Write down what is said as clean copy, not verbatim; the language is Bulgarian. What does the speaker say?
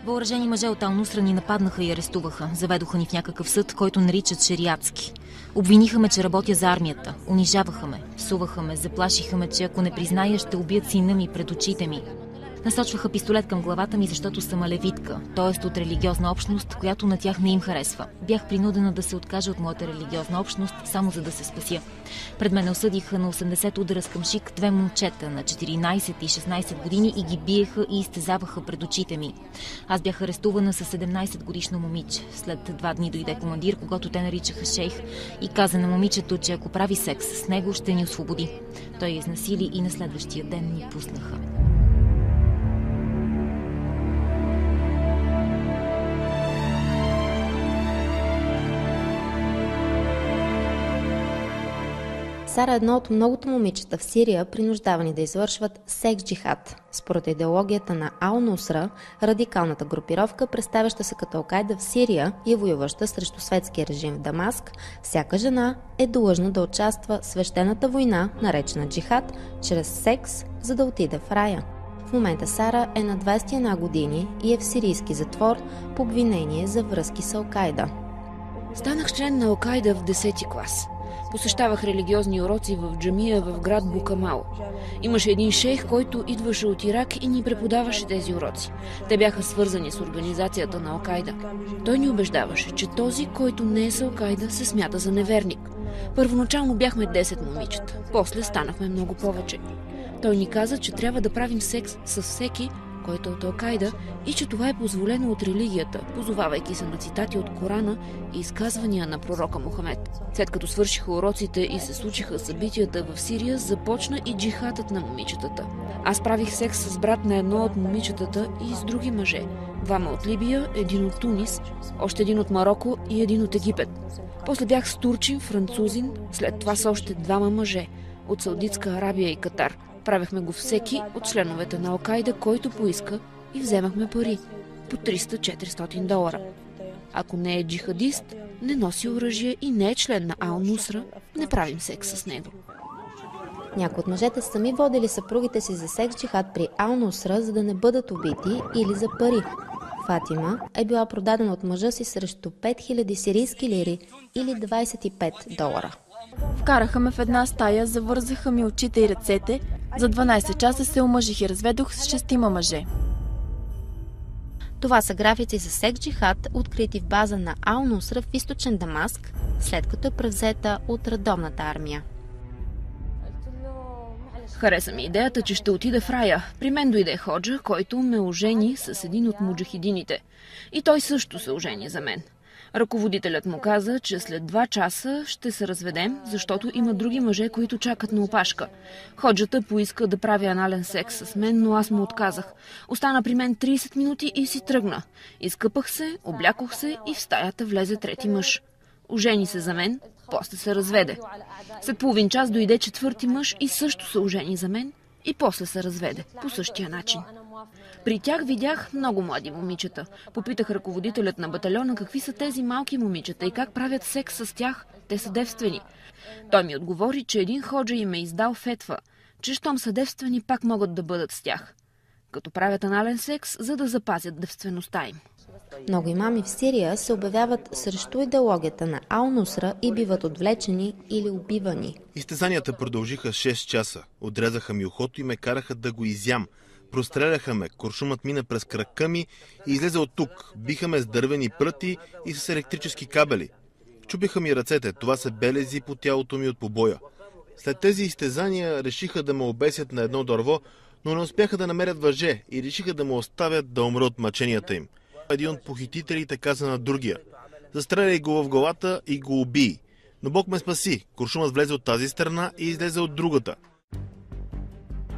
Въоръжени мъже от Ал-Нусра ни нападнаха и арестуваха. Заведоха ни в някакъв съд, който наричат шериатски. Обвиниха ме, че работя за армията. Унижаваха ме, псуваха ме, заплашиха ме, че ако не призная, ще убият сина ми пред очите ми. Насочваха пистолет към главата ми, защото съм алевитка, т.е. от религиозна общност, която на тях не им харесва. Бях принудена да се откажа от моята религиозна общност, само за да се спася. Пред мен осъдиха на 80 удара с камшик две момчета на 14 и 16 години и ги биеха и изтезаваха пред очите ми. Аз бях арестувана с 17 годишно момиче. След 2 дни дойде командир, когато те наричаха шейх, и каза на момичето, че ако прави секс с него, ще ни освободи. Той я изнасили и на следващия ден ни пуснаха. Сара е едно от многото момичета в Сирия, принуждавани да извършват секс джихад. Според идеологията на Ал-Нусра, радикалната групировка, представяща се като Ал-Кайда в Сирия и воюваща срещу светския режим в Дамаск, всяка жена е длъжна да участва в свещената война, наречена джихад, чрез секс, за да отиде в рая. В момента Сара е на 21 години и е в сирийски затвор по обвинение за връзки с Ал-Кайда. Станах член на Ал-Кайда в 10-ти клас. Посещавах религиозни уроци в джамия в град Букамал. Имаше един шейх, който идваше от Ирак и ни преподаваше тези уроци. Те бяха свързани с организацията на Ал-Кайда. Той ни убеждаваше, че този, който не е с Ал-Кайда, се смята за неверник. Първоначално бяхме 10 момичета, после станахме много повече. Той ни каза, че трябва да правим секс с всеки, който е от Ал-Кайда, и че това е позволено от религията, позовавайки се на цитати от Корана и изказвания на пророка Мохамед. След като свършиха уроците и се случиха събитията в Сирия, започна и джихадът на момичетата. Аз правих секс с брат на едно от момичетата и с други мъже. 2 от Либия, 1 от Тунис, още 1 от Мароко и 1 от Египет. После бях с турчин, французин, след това с още 2 мъже от Саудитска Арабия и Катар. Правехме го всеки от членовете на Ал-Кайда, който поиска, и вземахме пари по $300-400. Ако не е джихадист, не носи оръжие и не е член на Ал-Нусра, не правим секс с него. Някои от мъжете сами водили съпругите си за секс джихад при Ал-Нусра, за да не бъдат убити или за пари. Фатима е била продадена от мъжа си срещу 5000 сирийски лири или $25. Вкараха ме в една стая, завързаха ми очите и ръцете. За 12 часа се омъжих и разведох с 6 мъже. Това са графици за секс джихад, открити в база на Ал-Нусра в източен Дамаск, след като е превзета от редовната армия. Хареса ми идеята, че ще отида в рая. При мен дойде ходжа, който ме ожени с един от муджахидините. И той също се ожени за мен. Ръководителят му каза, че след 2 часа ще се разведем, защото има други мъже, които чакат на опашка. Ходжата поиска да прави анален секс с мен, но аз му отказах. Остана при мен 30 минути и си тръгна. Изкъпах се, облякох се и в стаята влезе трети мъж. Ожени се за мен, после се разведе. След половин час дойде 4-ти мъж и също се ожени за мен и после се разведе по същия начин. При тях видях много млади момичета. Попитах ръководителят на батальона какви са тези малки момичета и как правят секс с тях. Те са девствени. Той ми отговори, че един ходжа им е издал фетва, че щом са девствени, пак могат да бъдат с тях, като правят анален секс, за да запазят девствеността им. Много имами в Сирия се обявяват срещу идеологията на Ал-Нусра и биват отвлечени или убивани. Изтезанията продължиха 6 часа. Отрезаха ми ухото и ме караха да го изям. Простреляха ме, куршумът мина през крака ми и излезе от тук. Биха ме с дървени пръти и с електрически кабели. Чупиха ми ръцете, това са белези по тялото ми от побоя. След тези изтезания решиха да ме обесят на едно дърво, но не успяха да намерят въже и решиха да ме оставят да умра от мъченията им. Един от похитителите каза на другия: "Застреляй го в главата и го убий." Но Бог ме спаси. Куршумът влезе от тази страна и излезе от другата.